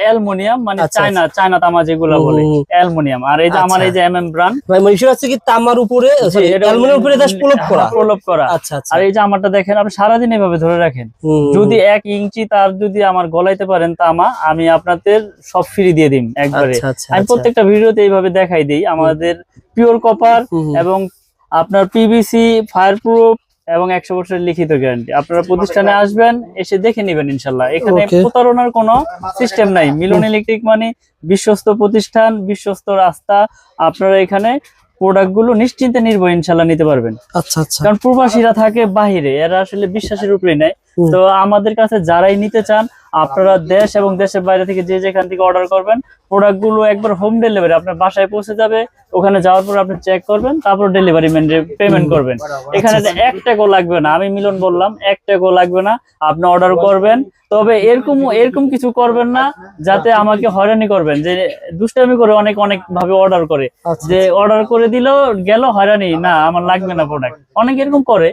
Aluminium মানে China তামা যেগুলো বলে অ্যালুমিনিয়াম। আর এই যে আমার এই যে এমএম ব্র্যান্ড ভাই মানে সেটা হচ্ছে কি তামার উপরে অ্যালুমিনিয়ামের উপরে জাস্ট প্রলেপ করা। আচ্ছা আচ্ছা। আর এই যে আমারটা দেখেন, আপনি সারাদিন এভাবে ধরে রাখেন, যদি 1 ইঞ্চি তার যদি আমার গলাইতে পারেন তামা, আমি আপনাদের সব ফ্রি দিয়ে দিই একবারে। আমি প্রত্যেকটা ভিডিওতে এইভাবে দেখাই দিই আমাদের পিওর কপার এবং আপনার পিভিসি ফায়ারপ্রুফ এবং 100 বছরের লিখিত গ্যারান্টি। আপনারা প্রতিষ্ঠানে আসবেন, এসে দেখে নেবেন ইনশাল্লাহ। এখানে প্রতারণার কোনো সিস্টেম নাই। মিলন ইলেকট্রিক মানে বিশ্বস্ত প্রতিষ্ঠান, বিশ্বস্ত রাস্তা। আপনারা এখানে প্রোডাক্ট গুলো নিশ্চিন্তে নির্ভয় ইনশাল্লাহ নিতে পারবেন। আচ্ছা আচ্ছা। কারণ প্রবাসীরা থাকে বাহিরে, এরা আসলে বিশ্বাসের উপরে নেয়। তো আমাদের কাছে যারাই নিতে চান, আপনারা দেশ এবং দেশের বাইরে থেকে যে যেখান থেকে অর্ডার করবেন, প্রোডাক্ট গুলো একবার হোম ডেলিভারি আপনার বাসায় পৌঁছে যাবে। ওখানে যাওয়ার পর আপনি চেক করবেন, তারপর ডেলিভারি ম্যান পেমেন্ট করবেন। এখানে 1 টাকাও লাগবে না। আমি মিলন বললাম 1 টাকাও লাগবে না, আপনি অর্ডার করবেন। তবে এরকম কিছু করবেন না যাতে আমাকে হয়রানি করবেন, যে দুষ্টামি করে অনেক ভাবে অর্ডার করে, যে অর্ডার করে দিল গেল হয়রানি, না আমার লাগবে না প্রোডাক্ট। অনেক এরকম করে,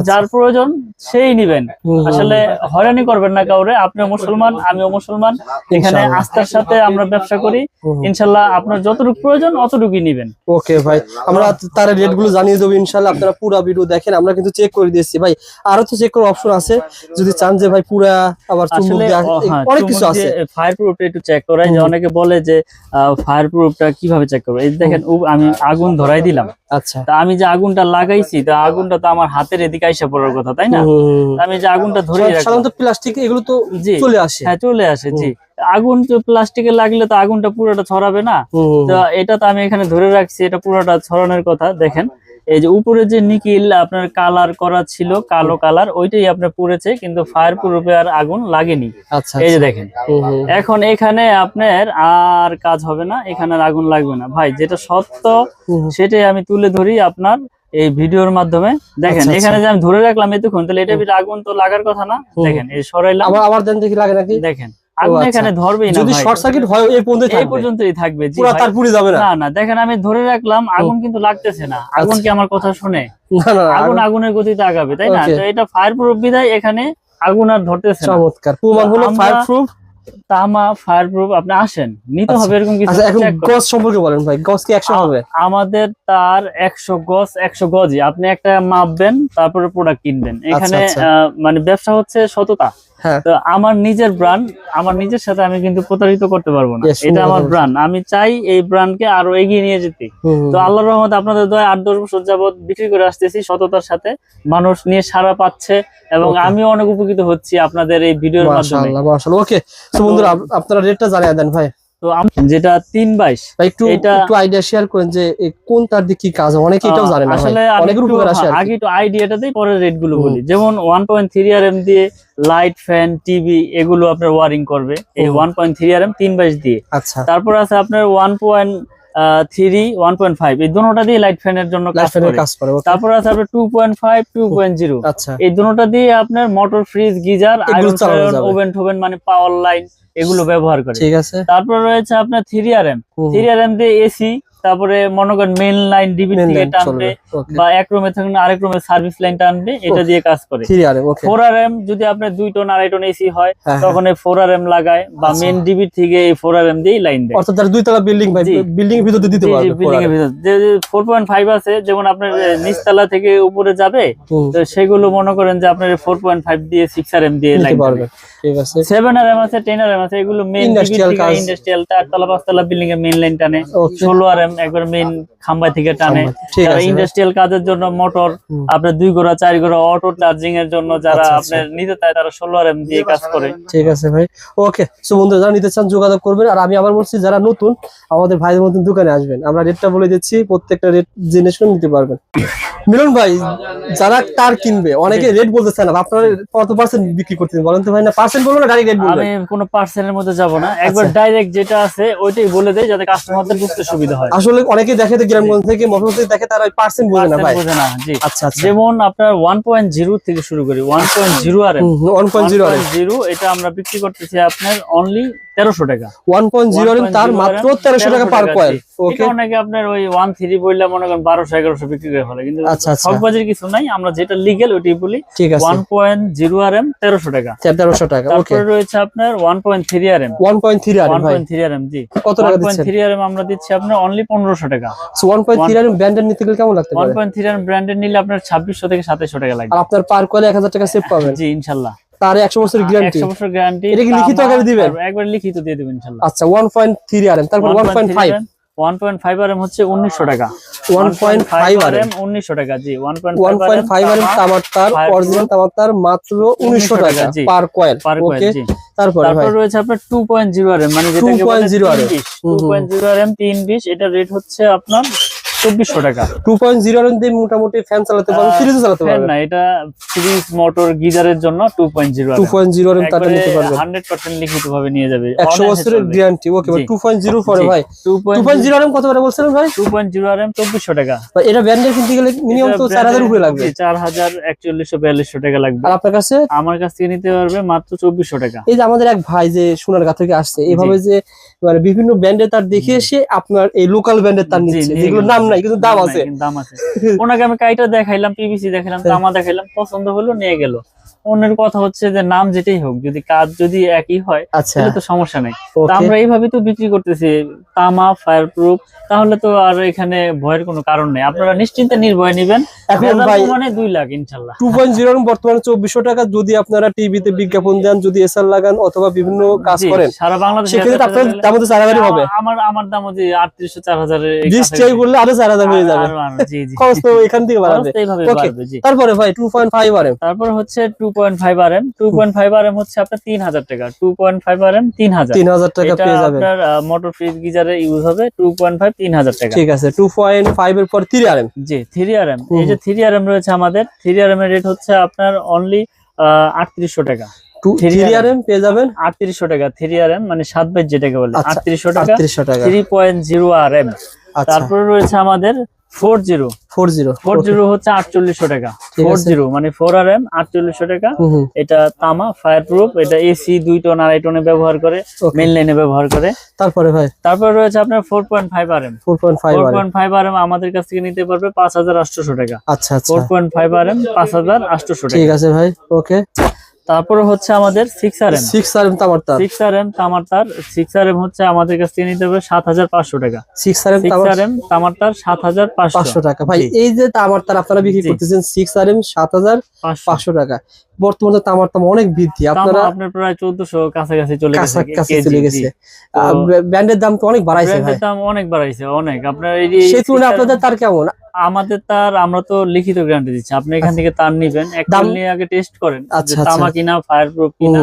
যার প্রয়োজন সেই নিবেন। আসলে হয়রানি করবেন না কাউরে। আপনিও মুসলমান, আমিও মুসলমান, এখানে আস্থার সাথে আমরা ব্যবসা করি। ইনশাল্লাহ আপনার যতটুকু প্রয়োজন অতটুকুই নিবেন। ওকে ভাই, আমরা তার রেট গুলো জানিয়ে দেবো ইনশাল্লাহ। আপনারা পুরো ভিডিও দেখেন, আমরা কিন্তু চেক করে দিয়েছি ভাই। আরো তো চেক করার অপশন আছে যদি চান যে ভাই পুরা আবার চুম্বক দিয়ে, অনেক কিছু আছে। ফায়ারপ্রুফটা একটু চেক করাই, যে অনেকে বলে যে ফায়ারপ্রুফটা কিভাবে চেক করব। এই দেখেন আমি আগুন ধরাই দিলাম। আচ্ছা, তা আমি যে আগুনটা লাগাইছি, তা আগুনটা তো আমার হাতের এদিকে আইসা পড়ার কথা, তাই না? আমি যে আগুনটা ধরে সাধারণত প্লাস্টিক এগুলো তো চলে আসে। হ্যাঁ চলে আসে, জি। আগুন তো প্লাস্টিকে লাগলে তো আগুনটা পুরোটা ছড়াবে না। তো এটা তো আমি এখানে ধরে রাখছি, এটা পুরোটা ছড়ানোর কথা। দেখেন এই যে উপরে যে নিকিল আপনার কালার করা ছিল, কালো কালার, ওইটাই আপনার পুড়েছে, কিন্তু ফায়ার প্রুফে আর আগুন লাগেনি। এই যে দেখেন, এখন এখানে আপনার আর কাজ হবে না, এখানে আর আগুন লাগবে না। ভাই যেটা সত্য সেটাই আমি তুলে ধরি আপনার এই ভিডিওর মাধ্যমে। দেখেন এখানে যে আমি ধরে রাখলাম এতক্ষণ, তাহলে এটা আগুন তো লাগার কথা না। দেখেন এই সরাইলাম, আবার দেন দেখি লাগে নাকি। দেখেন আগুন এখানে ধরবেই না, যদি শর্ট সার্কিট হয় এই পর্যন্তই থাকবে, পুরো তার পুড়ে যাবে না। না দেখেন আমি ধরে রাখলাম, আগুন কিন্তু লাগতেছে না। আগুন কি আমার কথা শুনে? আগুন আগুনের গতিতে আগাবে, তাই না? তো এটা ফায়ার প্রুফ বিধায় এখানে আগুন আর ধরতেছে না। চমৎকার, প্রমাণ হলো ফায়ার প্রুফ তামা ফায়ার প্রুফ। আপনি আসেন, নিতে হবে এরকম কিছু। এখন গজ সম্পর্কে বলেন ভাই, গজ কি 100 হবে? আমাদের তার 100 গজই। আপনি একটা মাপবেন, তারপরে প্রোডাক্ট কিনবেন। এখানে মানে ব্যবসা হচ্ছে সততা। তো আমার নিজের ব্র্যান্ড, আমার নিজের সাথে আমি কিন্তু প্রতারিত করতে পারবো না। এটা আমার ব্র্যান্ড, আমি চাই এই ব্র্যান্ডকে আরো এগিয়ে নিয়ে যেতে। তো আল্লাহর রহমতে আপনাদের দয়া 8-10 বছর যাবত বিক্রি করে আসতেছি সততার সাথে, মানুষ নিয়ে সাড়া পাচ্ছে এবং আমিও অনেক উপকৃত হচ্ছি আপনাদের এই ভিডিওর মাধ্যমে। মাশাআল্লাহ মাশাআল্লাহ। ওকে, তো বন্ধুরা আপনারা রেটটা জানিয়ে দেন ভাই। তো যেটা 322, একটু আইডিয়া শেয়ার করেন যে কোন তার দিয়ে কি কাজ, অনেকে এটাও জানে না। আসলে আগে একটু আইডিয়াটা দেই, পরে রেট গুলো বলি। যেমন 1.3 RM দিয়ে লাইট, ফ্যান, টিভি এগুলো আপনার ওয়ারিং করবে এই 1.3 RM 322 দিয়ে। আচ্ছা, তারপর আছে আপনার 1.3, 1.5, এই দুটোটা দিয়ে লাইট ফ্যানের জন্য কাজ করে। তারপর আছে আপনার 2.5, 2.0। আচ্ছা, এই দুটোটা দিয়ে আপনার motor, fridge, geyser, iron, oven টোভেন মানে পাওয়ার লাইন এগুলো ব্যবহার করে। ঠিক আছে। তারপর রয়েছে আপনার 3 RM দিয়ে এসি, তারপরে মনে করেন মেইন লাইন ডিবি থেকে টানবে, বা এক রুমে থেকে আরেক রুমে সার্ভিস লাইন টানবে, এটা দিয়ে কাজ করে। 4 RM যদি আপনার 2 টন 2.5 টন এসি হয়, তখন এই 4 RM লাগায়, বা মেইন ডিবি থেকে এই 4 RM দিয়ে লাইন দেয়। অর্থাৎ যারা 2 তলা বিল্ডিং ভাই, বিল্ডিং এর ভিতরে দিতে পারবে। বিল্ডিং এর ভিতর যে 4.5 আছে, যেমন আপনার নিচতলা থেকে উপরে যাবে, তো সেগুলো মনে করেন যে আপনার 4.5 দিয়ে 6 RM দিয়ে লাইন পারবে। ঠিক আছে। 7 RM আছে, 10 RM আছে, এগুলো মেইন ইন্ডাস্ট্রিয়াল 4 তলা 5 তলা বিল্ডিং এর মেইন লাইন টানে। 16 RM একবার মেইন খাম্বা থেকে টানে। যারা ইন্ডাস্ট্রিয়াল কাজের জন্য মোটর, আপনার 2 ঘোড়া 4 ঘোড়া অটো চার্জিং এর জন্য যারা আপনার নিতে চায়, তারা 16 RM দিয়ে কাজ করে। ঠিক আছে ভাই, ওকে। সো বন্ধুরা যারা নিতে চান যোগাযোগ করবেন। আর আমি আবার বলছি, যারা নতুন আমাদের ভাইদের মতন দোকানে আসবেন, আমরা রেটটা বলে দিচ্ছি, প্রত্যেকটা রেট জেনে শুনে নিতে পারবেন। মিলন ভাই, যারা তার কিনবে অনেকে রেট বলতে চায় না, আপনারা কত পার্সেন্ট বিক্রি করতেছেন বলেন তো ভাই? না পার্সেন্ট বলবো না ডাইরেক্ট রেট বলবো? আমি কোনো পার্সেন্টের মধ্যে যাব না, একবার ডাইরেক্ট যেটা আছে ওইটাই বলে দেই, যাতে কাস্টমারদের বুঝতে সুবিধা হয়। আসলে অনেকে দেখে গ্রামগঞ্জ থেকে মোটর থেকে দেখে, তারা পার্সেন্ট বোঝে না ভাই। বোঝে না, জি। আচ্ছা, যেমন আপনার 1.0 থেকে শুরু করি, 1.0 RM 1.0 এটা আমরা বিক্রি করতেছি আপনার অনলি 1300 টাকা। 1.0 RM তার মাত্র 1300 টাকা পার কয়েল। ওকে, অনেকে আপনার ওই 1.3 বললে মনে করেন 1200-1100 বিক্রি করে ফেলে, কিন্তু আচ্ছা আচ্ছা, ঠকবাজির কিছু নাই, আমরা যেটা লিগ্যাল ওইটাই বলি। ঠিক আছে, 1.0 RM 1300 টাকা। 1300 টাকা। ওকে, তারপরে রয়েছে আপনার 1.3 RM। 1.3 RM ভাই 1.3 RM জি, কত টাকা দিচ্ছেন? 1.3 RM আমরা দিচ্ছি আপনার অনলি 1500 টাকা। সো 1.3 RM ব্র্যান্ডের নিতে গেলে কেমন লাগতে পারে? 1.3 RM ব্র্যান্ডের নিলে আপনার 2600 থেকে 2700 টাকা লাগবে। আর আপনার পার কয়েলে 1000 টাকা সেভ পাবেন জি ইনশাআল্লাহ। তার 100 বছরের গ্যারান্টি। 100 বছর গ্যারান্টি। এটা কি লিখিত আকারে দিবেন? একবার লিখিত দিয়ে দেবেন ইনশাআল্লাহ। আচ্ছা 1.3 RM, তারপর 1.5 1.5 RM হচ্ছে 1900 টাকা। 1.5 RM 1900 টাকা জি। 1.5 RM তামার তার, অরিজিনাল তামার তার মাত্র 1900 টাকা জি। পার কয়েল। পার কয়েল ওকে, জি। তারপরে ভাই তারপর রয়েছে আপনার 2.0 RM, মানে যেটাকে বলে 2.0 RM 2.0 RM 320, এটা রেট হচ্ছে আপনার 2400 টাকা। 2.0 RM দিয়ে মোটামুটি ফ্যান চালাতে পারবেন, ফ্রিজ চালাতে ফ্যান পারবেন না, এটা ফ্রিজ, মোটর, গিজারের জন্য 2.0 RM। 2.0 RM তারটা নিতে পারবেন 100% লিখিত ভাবে নিয়ে যাবে, 100 বছরের গ্যারান্টি। ওকে ভাই, 2.0 পরে ভাই 2.0 RM কত করে বলছিলেন ভাই? 2.0 RM 2400 টাকা। ভাই এটা ব্র্যান্ডের কিনতে গেলে মিনিমাম তো 4000 উপরে লাগবে। 4000, 4100-4200 টাকা লাগবে। আর আপনার কাছে আমার কাছ থেকে নিতে পারবে মাত্র 2400 টাকা। এই যে আমাদের এক ভাই যে সোনারগাঁ থেকে আসছে, এইভাবে যে মানে বিভিন্ন ব্র্যান্ডের তার দেখে এসে আপনার এই লোকাল ব্র্যান্ডের তার নিচ্ছে, যেগুলো নাম নাই কিন্তু দাম আছে। দাম আছে। ওনাকে আমি কাইটা দেখাইলাম, পিভিসি দেখাইলাম, তামা দেখাইলাম, পছন্দ হলো নিয়ে গেল। অন্যের কথা হচ্ছে যে নাম যেটাই হোক, যদি কাজ যদি একই হয় আচ্ছা, তাহলে তো সমস্যা নেই। ওকে। আমরা এইভাবে তো বিক্রি করতেছি তামা, ফায়ার প্রুফ, তাহলে তো আর এখানে ভয়ের কোনো কারণ নেই। আপনারা নিশ্চিন্তে নির্ভয় নিবেন। এখন ভাই মানে 2 লাখ ইনশাআল্লাহ। 2.0 RM বর্তমানে 2400 টাকা। যদি আপনারা টিভিতে বিজ্ঞাপন দেন, যদি এসআর লাগান অথবা বিভিন্ন কাজ জি, করেন, সারা বাংলাদেশে সেক্ষেত্রে আপনার দাম তো 4000 হবে। আমার দাম হচ্ছে 3800-4000 এর ডিসপ্লে করলে আরো 4000 হয়ে যাবে। জি জি, খরচ তো এখান থেকে বাড়াবে। এইভাবে ওকে, বাড়বে জি। তারপরে ভাই 2.5 RM। তারপর হচ্ছে 2.5 RM। 2.5 RM হচ্ছে আপনার 3000 টাকা। 2.5 RM 3000 টাকা এটা পেয়ে যাবেন। আপনার মোটর, ফ্রিজ, গিজারে ইউজ হবে। 2.5 3000 টাকা। ঠিক আছে, 2.5 এর পর 3 RM। জি 3 RM। এই যে 3 RM রয়েছে আমাদের, 3 RM এর রেট হচ্ছে আপনার অনলি 3800 টাকা। 3 RM পেয়ে যাবেন 3800 টাকা। 3 RM মানে 7 বাইট যেটাকে বলে, আচ্ছা, 3800 টাকা। 3800 টাকা। 3.0 RM। আচ্ছা, তারপরে রয়েছে আমাদের 40 হচ্ছে 4800 টাকা। ঠিক আছে। 40 মানে 4 RM 4800 টাকা। এটা তামা, ফায়ার প্রুফ, এটা এসি 2 টন 2.5 টনে ব্যবহার করে, Okay. মেইন লাইনে ব্যবহার করে। তারপরে ভাই তারপরে রয়েছে আপনার 4.5 RM। 4.5 RM আমাদের কাছ থেকে নিতে পারবে 5800 টাকা। আচ্ছা আচ্ছা, 4.5 RM 5800 টাকা। ঠিক আছে ভাই। ওকে, তারপরে হচ্ছে আমাদের 6 RM। 6 RM তামার তার। 6 RM তামার তার। 6 RM হচ্ছে আমাদের কাছ থেকে নিতে হবে 7500 টাকা। 6 RM 6 RM তামার তার 7500 টাকা। ভাই জি। এই যে তামার তার আপনারা বিক্রি জি। করতেছেন 6 RM 7500 টাকা। বর্তমানে তামার দাম অনেক বৃদ্ধি, আপনারা আপনার প্রায় 1400 কাছাকাছি চলে গেছে কাছে কেজি, চলে জি। গেছে। তো ব্র্যান্ডের দাম তো অনেক বাড়াইছে ভাই, ব্র্যান্ডের দাম অনেক বাড়াইছে, অনেক। আপনার এই সেই তুলনায় আপনাদের তার কেমন? আমাদের তার আমরা তো লিখিত গ্যারান্টি দিচ্ছি। আপনি এখান থেকে তার নিবেন, এক দাম নিয়ে আগে টেস্ট করেন যে আচ্ছা, তামা আচ্ছা। কিনা, ফায়ার প্রুফ কিনা,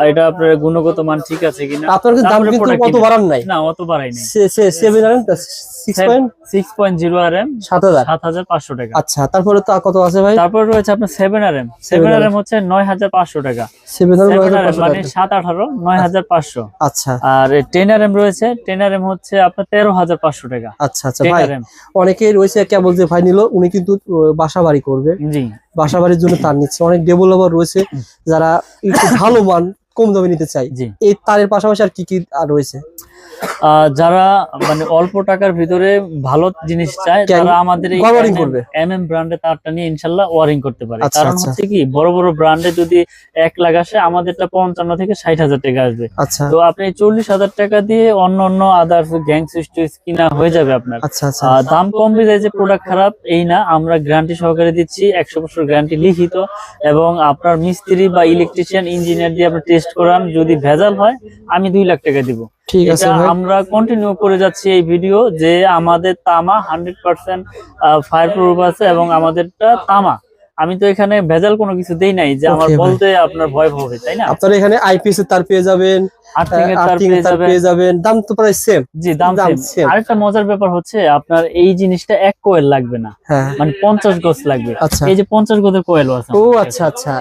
এটা আপনার গুণগত মান ঠিক আছে কিনা। আপনার কিন্তু দাম তারপরে কিন্তু product কত কিনেন। বাড়ান নাই, না অত বাড়াই নাই। 7 RM 6.0 RM 7000। 7500 টাকা। আচ্ছা, তারপরে তো কত আছে ভাই? তারপর রয়েছে আপনার 7 RM। 7 RM হচ্ছে 9500 টাকা। 7 RM 7 RM 9500 মানে টাকা। 7-18 9500। আচ্ছা আর 10 RM রয়েছে, 10 RM হচ্ছে আপনার 13500 টাকা। আচ্ছা আচ্ছা 10 ভাই, RM অনেকেই রয়েছে কেবল যে ভাই নিল, উনি কিন্তু বাসা বাড়ি করবে, জি বাসা বাড়ির জন্য তার নিচ্ছে। অনেক ডেভেলপার রয়েছে যারা একটু ভালো মান কম দামে নিতে চাই। জি। এই তারের পাশাপাশি আর কি কি আর রয়েছে? যারা মানে অল্প টাকার ভিতরে ভালো জিনিস চায়, তারা আমাদের এই ওয়ারিং করবে। MM ব্র্যান্ডে তারটা নিয়ে ইনশাআল্লাহ ওয়ারিং করতে পারে। আচ্ছা, কারণ আচ্ছা। হচ্ছে কি, বড় বড় ব্র্যান্ডে যদি 1 লাখ আসে, আমাদেরটা 55 থেকে 60000 টাকা আসবে। আচ্ছা তো আপনি 40000 টাকা দিয়ে অন্য আদার্স গ্যাং সুইচ কিনা হয়ে যাবে আপনার। আচ্ছা আচ্ছা, দাম কম বেড়ে যে প্রোডাক্ট খারাপ এই না, আমরা গ্যারান্টি সহকারে দিচ্ছি, 100 বছর গ্যারান্টি লিখিত। এবং আপনার মিস্ত্রি বা ইলেকট্রিশিয়ান, ইঞ্জিনিয়ার দিয়ে আপনি টেস্ট করান, যদি ভেজাল হয় আমি 2 লাখ টাকা দিব। ঠিক আছে এটা ভাই। আমরা কন্টিনিউ করে যাচ্ছি এই ভিডিও, যে আমাদের তামা 100% ফায়ার প্রুফ আছে এবং আমাদেরটা তামা। আমি তো এখানে ভেজাল কোনো কিছু দেই নাই যে আমার Okay, ভাই। বলতে আপনার ভয় হবে, তাই না? আপনারা এখানে আইপিএস এর তার পেয়ে যাবেন, আর্থিং এর তার আর্থিং পেয়ে এর তার যাবেন। পেয়ে যাবেন, দাম তো প্রায় সেম। জি দাম দাম সেম। same। আরেকটা মজার ব্যাপার হচ্ছে, আপনার এই জিনিসটা 1 কোয়েল লাগবে না, হ্যাঁ, মানে 50 গজ লাগবে। আচ্ছা। এই যে 50 গজের কোয়েল আছে ও আচ্ছা আচ্ছা,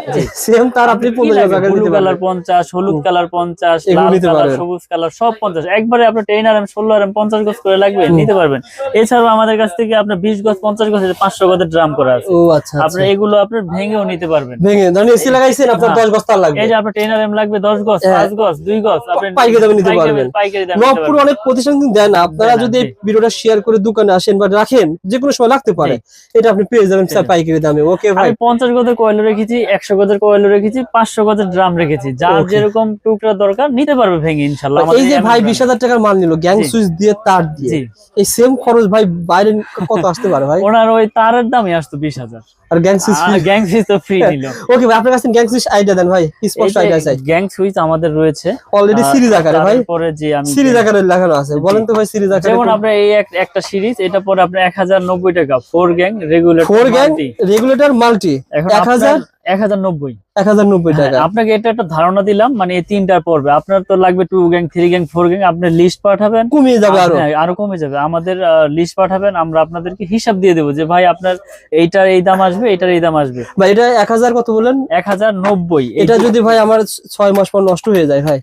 সেম তার আপনি 15 টাকা ব্লু দিতে কালার পারবেন। 50, হলুদ কালার 50, এগুলো লাল নিতে কালার, পারবেন। সবুজ কালার সব 50। একবারে আপনার 10 RM 16 RM 50 গজ করে লাগবে, নিতে পারবেন। এছাড়াও আমাদের কাছ থেকে আপনার 20 গজ 50 গজ 500 গজের ড্রাম করা আছে। ও আচ্ছা আপনার আচ্ছা, এগুলো এগুলো আপনার ভেঙেও নিতে পারবেন। ভেঙে ধরেন এসি লাগাইছেন আপনার 10 গজ তার লাগবে, এই যে আপনার 10 লাগবে 10 গজ, 5 গজ, 2 গজ আপনি পাইকারি দামে নিতে পারবেন। পাইকারি দামে নবপুর অনেক প্রতিষ্ঠান কিন্তু দেয় না, আপনারা যদি এই ভিডিওটা শেয়ার করে দোকানে আসেন বা রাখেন যে কোনো সময় লাগতে পারে, এটা আপনি পেয়ে যাবেন স্যার পাইকারি দামে। ওকে ভাই, আমি 50 গজের কয়েল রেখেছি, 100 গজের কয়েল রেখেছি, 500 গজের ড্রাম রেখেছি, যার যেরকম টুকরা দরকার নিতে পারবে ভেঙে ইনশাআল্লাহ। এই যে ভাই 20,000 টাকার মাল নিল গ্যাং সুইচ দিয়ে তার দিয়ে, জি এই সেম খরচ ভাই বাইরে কত আসতে পারে ভাই? ওনার ওই তারের দামই আসতো 20,000, আর গ্যাং সুইচ গ্যাং সুইচ তো ফ্রি নিল। ওকে ভাই, আপনার কাছে গ্যাং সুইচ আইডিয়া দেন ভাই, স্পষ্ট আইডিয়া চাই। গ্যাং সুইচ আমাদের রয়েছে অলরেডি সিরিজ আকারে ভাই, পরে যে আমি সিরিজ আকারে লাগানো আছে, বলেন তো ভাই সিরিজ আকারে। যেমন আপনার এই একটা সিরিজ, এটা পরে আপনার 1090 টাকা 4 gang regulator 4 gang regulator multi 1000 1090 1090 টাকা। আপনাকে এটা একটা ধারণা দিলাম, মানে এই তিনটার পড়বে। আপনার তো লাগবে 2 গ্যাং 3 গ্যাং 4 গ্যাং, আপনি লিস্ট পাঠাবেন, কমিয়ে যাবে আরো। হ্যাঁ, আরো কমে যাবে। আমাদের লিস্ট পাঠাবেন, আমরা আপনাদেরকে হিসাব দিয়ে দেবো যে ভাই আপনার এইটার এই দাম আসবে, এইটার এই দাম আসবে। ভাই এটা 1000 কত বলেন? 1090। এটা যদি ভাই আমার 6 মাস পর নষ্ট হয়ে যায় ভাই?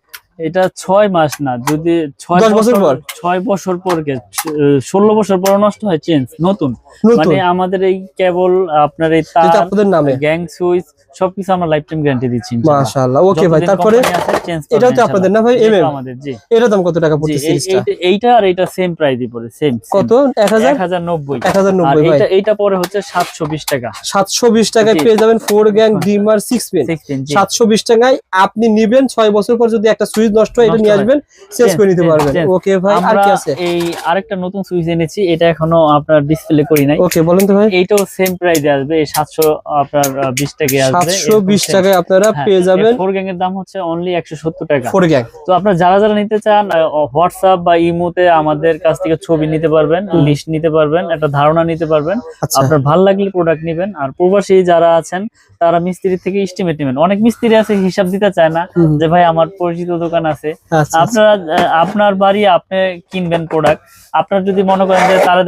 এটা 6 মাস না, যদি 6 বছর পর, 6 বছর পর 16 বছর পর নষ্ট হয় চেঞ্জ নতুন। মানে আমাদের এই কেবল আপনার এই তার আপনাদের নামে গ্যাং সুইচ সবকিছু আমরা লাইফ টাইম গ্যারান্টি দিচ্ছি মাশাআল্লাহ। ওকে ভাই, তারপরে এটাও তো আপনাদের না ভাই? এমএম আমাদের। জি, এর দাম কত টাকা পড়ছে সিরিজটা? এইটা আর এইটা সেম প্রাইসই পড়ে, সেম কত? 1090 আর ভাই। এইটা পরে হচ্ছে 720 টাকা। 720 টাকায় পেয়ে যাবেন 4 গ্যাং ডিমার 6 পিন। 720 টাকায় আপনি নিবেন, 6 বছর পর যদি একটা সুইচ নষ্ট হয় এটা নিয়ে আসবেন, চেঞ্জ করে নিতে পারবেন। ওকে ভাই, আর কি আছে? এই আরেকটা নতুন সুইচ এনেছি, এটা এখনো আপনার ডিসপ্লে করি নাই। ওকে বলেন তো ভাই। এইটাও সেম প্রাইসে আসবে, এই 720 টাকায় আসবে। 720 টাকায় আপনারা পেয়ে যাবেন। 4 গ্যাং এর দাম হচ্ছে অনলি 170 টাকা 4 গ্যাং। তো আপনারা যারা যারা নিতে চান হোয়াটসঅ্যাপ বা ইমোতে আমাদের কাছ থেকে ছবি নিতে পারবেন, লিস্ট নিতে পারবেন, একটা ধারণা নিতে পারবেন। আপনার ভালো লাগলে প্রোডাক্ট নেবেন। আর প্রবাসী যারা আছেন তারা মিস্ত্রি থেকে এস্টিমেট নেবেন। অনেক মিস্ত্রি আছে হিসাব দিতে চায় না, যে ভাই আমার পরিচিত দোকান আছে। আপনারা আপনার বাড়ি আপনি কিনবেন প্রোডাক্ট, আপনার যদি মনে করেন যে তারা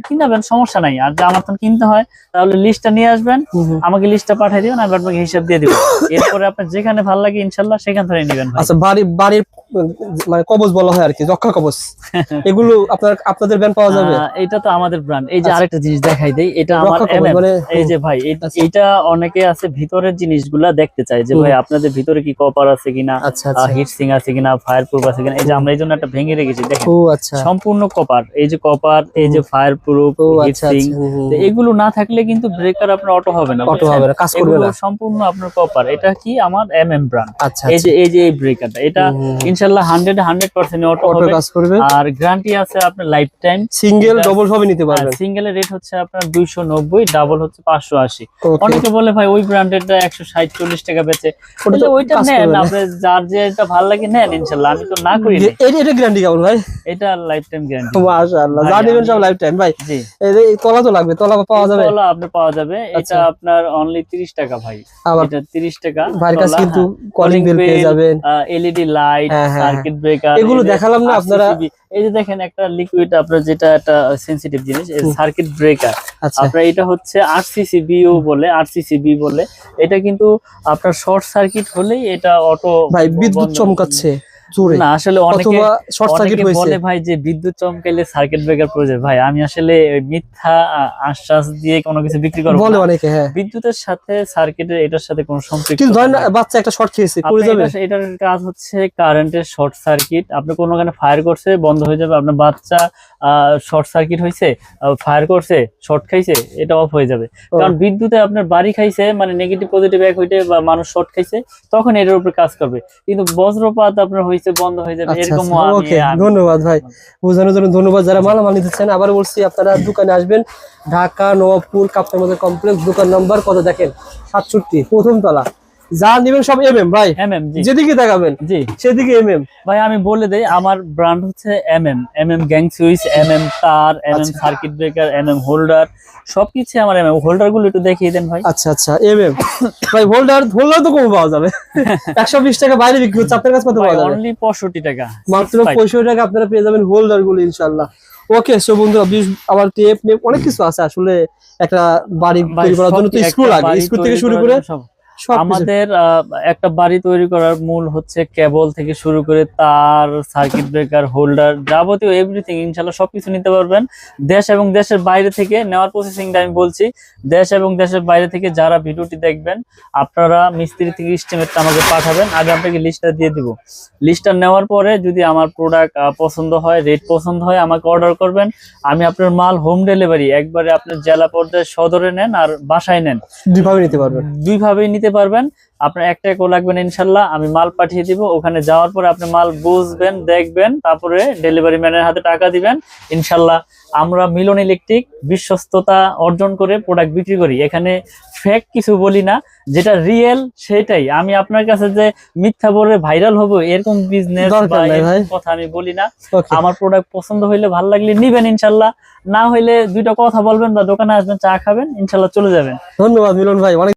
কিনাবেন সমস্যা নাই। আর যে আমার কিনতে হয় তাহলে লিস্টটা নিয়ে আসবেন, আমাকে লিস্টটা পাঠিয়ে দিবেন, আমি আপনাকে হিসাব দিয়ে দিব। এরপরে আপনার যেখানে ভালো লাগে ইনশাআল্লাহ সেখান থেকে নেবেন। আচ্ছা, বাড়ির মানে কবজ বলা হয় আর কি, রক্ষা কবজ, এগুলো আপনাদের ব্র্যান্ড পাওয়া যাবে? এটা তো আমাদের ব্র্যান্ড। এই যে আরেকটা জিনিস দেখাই দেই, এটা আমার এই যে ভাই এটা অনেকে আছে ভিতরের জিনিসগুলা দেখতে চায় যে ভাই আপনাদের ভিতরে কি কপার আছে কিনা, হিট সিং আছে কিনা, ফায়ার প্রুফ আছে কিনা। এই যে আমরা এই জন্য একটা ভেঙে রেখেছি, দেখেন সম্পূর্ণ কপার। এই যে কপার, এই যে ফায়ার প্রুফ, হিট সিং, এগুলো না থাকলে কিন্তু ব্রেকার আপনার অটো হবে না, কাজ করবে না। সম্পূর্ণ আপনার কপার। এটা কি আমার এমএম ব্র্যান্ড। এই যে এই ব্রেকারটা, এটা ইনশাআল্লাহ 100% অটো হবে, কাজ করবে। আর গ্যারান্টি আছে আপনার লাইফ টাইম। সিঙ্গেল ডাবল সবই নিতে পারবেন। সিঙ্গেলের রেট হচ্ছে আপনার 290, ডাবল হচ্ছে 580। অনেকে বলে ভাই ওই ব্র্যান্ডেরটা 160-40 টাকা বেচে, ওইটা নেন, আপনার যার যেটা ভালো লাগে নেন ইনশাআল্লাহ। আমি তো না করি। এটা গ্যারান্টি কেমন ভাই? এটা লাইফ টাইম গ্যারান্টি। মাশাআল্লাহ, যা নেবেন সব লাইফ টাইম ভাই। জি, এই তলা তো লাগবে, তলা পাওয়া যাবে? তলা আপনি পাওয়া যাবে। এটা আপনার অনলি 30 টাকা ভাই। এটা 30 টাকা। ভাইয়ের কাছে কিন্তু কলিং বেল পেয়ে যাবেন, এলইডি লাইট, সার্কিট ব্রেকার। এগুলো দেখালাম না আপনারা? এই যে দেখেন একটা লিকুইড, আপনার যেটা একটা সেনসিটিভ জিনিস, সার্কিট ব্রেকার। আপনার এটা হচ্ছে আরসিসিবিও বলে, আরসিসিবি বলে। এটা কিন্তু আপনার শর্ট সার্কিট হলেই এটা অটো। ভাই বিদ্যুৎ চমকাচ্ছে না, আসলে অনেকে বলে ভাই যে বিদ্যুৎ চমকাইলে সার্কিট ব্রেকার প্রয়োজন। ভাই আমি আসলে মিথ্যা আশ্বাস দিয়ে কোনো কিছু বিক্রি করব বলে অনেকে। হ্যাঁ, বিদ্যুতের সাথে সার্কিটের এটার সাথে কোনো সম্পর্ক। কিন্তু ধরেন বাচ্চা একটা শর্ট খেয়েছে, পড়ে যাবে। এটার কাজ হচ্ছে কারেন্টের শর্ট সার্কিট। আপনি কোনোখানে ফায়ার করছে, বন্ধ হয়ে যাবে। আপনার বাচ্চা শর্ট সার্কিট হয়েছে, ফায়ার করছে, শর্ট খাইছে, এটা অফ হয়ে যাবে। কারণ বিদ্যুতে আপনার বাড়ি খাইছে, মানে নেগেটিভ পজিটিভ এক হইতে বা মানুষ শর্ট খাইছে, তখন এটার উপর কাজ করবে। কিন্তু বজ্রপাত আপনার হইছে, বন্ধ হয়ে যাবে, এরকম। ধন্যবাদ ভাই, বোঝানোর জন্য ধন্যবাদ। যারা মালামাল নিতে চান, আবার বলছি আপনারা দোকানে আসবেন, ঢাকা নবাবপুর কাপ্তান বাজার কমপ্লেক্স, দোকান নাম্বার কত দেখেন, 67, প্রথম তলা। যা নিবেন সব এমএম ভাই, এমএম যেদিকে দেখাবেন জি সেদিকে এমএম। ভাই আমি বলে দেই, আমার ব্র্যান্ড হচ্ছে এমএম গ্যাং সুইচ, এমএম তার, MM circuit breaker, MM holder, সবকিছু আমার এমএম। হোল্ডার গুলো একটু দেখিয়ে দেন ভাই। আচ্ছা এমএম ভাই, হোল্ডার তো কম পাওয়া যাবে। 120 টাকা বাইরে বিক্রি হচ্ছে, আপনার কাছে কত পাওয়া যাবে? অনলি 65 টাকা, মাত্র 65 টাকা আপনারা পেয়ে যাবেন হোল্ডার গুলো ইনশাআল্লাহ। ওকে, সো বন্ধুরা আবার টেপ অনেক কিছু আছে আসলে। একটা বাড়ি তৈরি করার জন্য তো স্ক্রু লাগে, স্ক্রু থেকে শুরু করে সব আমাদের একটা বাড়ি তৈরি করার মূল হচ্ছে কেবল থেকে শুরু করে তার, সার্কিট ব্রেকার, হোল্ডার, যাবতীয় এভরিথিং ইনশাল্লাহ সবকিছু নিতে পারবেন। দেশ এবং দেশের বাইরে থেকে নেওয়ার প্রসেসিংটা আমি বলছি। দেশ এবং দেশের বাইরে থেকে যারা ভিডিওটি দেখবেন, আপনারা মিস্ত্রি থেকে এস্টিমেটটা আমাকে পাঠাবেন, আগে আপনাকে লিস্টটা দিয়ে দিব। লিস্টটা নেওয়ার পরে যদি আমার প্রোডাক্ট পছন্দ হয়, রেট পছন্দ হয়, আমাকে অর্ডার করবেন। আমি আপনার মাল হোম ডেলিভারি একবারে আপনার জেলা পর্যায়ে সদরে নেন আর বাসায় নেন, দুইভাবে নিতে পারবেন। দুইভাবেই নিতে পারবেন। আপনার এক টাকাও লাগবে না ইনশাল্লাহ। আমি মাল পাঠিয়ে দিব, ওখানে যাওয়ার পরে আপনি মাল বুঝবেন, দেখবেন, তারপরে ডেলিভারি ম্যানের হাতে টাকা দিবেন ইনশাল্লাহ। আমরা মিলন ইলেকট্রিক বিশ্বস্ততা অর্জন করে প্রোডাক্ট বিক্রি করি, এখানে ফেক কিছু বলি না, যেটা রিয়েল সেটাই। আমি আপনার কাছে যে মিথ্যা বলে ভাইরাল হবো এরকম বিজনেস বা এরকম কথা আমি বলি না। আমার প্রোডাক্ট পছন্দ হইলে, ভালো লাগলে নিবেন ইনশাল্লাহ, না হইলে দুইটা কথা বলবেন বা দোকানে আসবেন, চা খাবেন, ইনশাল্লাহ চলে যাবেন। ধন্যবাদ মিলন ভাই, অনেক